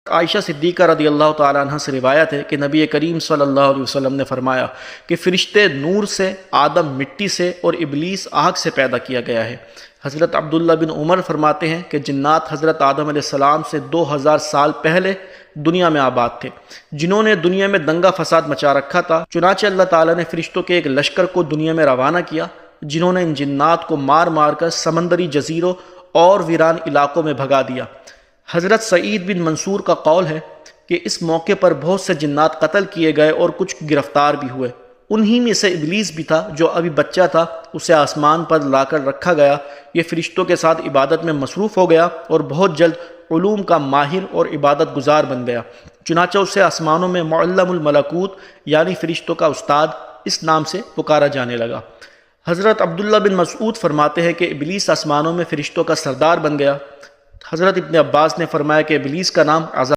عائشہ صدیقہ رضی اللہ تعالیٰ عنہ سے روایت ہے کہ نبی کریم صلی اللہ علیہ وسلم نے فرمایا کہ فرشتے نور سے، آدم مٹی سے اور ابلیس آگ سے پیدا کیا گیا ہے۔ حضرت عبداللہ بن عمر فرماتے ہیں کہ جنات حضرت آدم علیہ السلام سے 2000 سال پہلے دنیا میں آباد تھے، جنہوں نے دنیا میں دنگا فساد مچا رکھا تھا۔ چنانچہ اللہ تعالیٰ نے فرشتوں کے ایک لشکر کو دنیا میں روانہ کیا، جنہوں نے ان جنات کو مار مار کر سمندری جزیروں اور ویران علاقوں میں بھگا دیا۔ حضرت سعید بن منصور کا قول ہے کہ اس موقع پر بہت سے جنات قتل کیے گئے اور کچھ گرفتار بھی ہوئے۔ انہی میں سے ابلیس بھی تھا جو ابھی بچہ تھا، اسے آسمان پر لا کر رکھا گیا۔ یہ فرشتوں کے ساتھ عبادت میں مصروف ہو گیا اور بہت جلد علوم کا ماہر اور عبادت گزار بن گیا، چنانچہ اسے آسمانوں میں معلم الملکوت یعنی فرشتوں کا استاد اس نام سے پکارا جانے لگا۔ حضرت عبداللہ بن مسعود فرماتے ہیں کہ ابلیس آسمانوں میں فرشتوں کا سردار بن گیا۔ حضرت ابن عباس نے فرمایا کہ ابلیس کا نام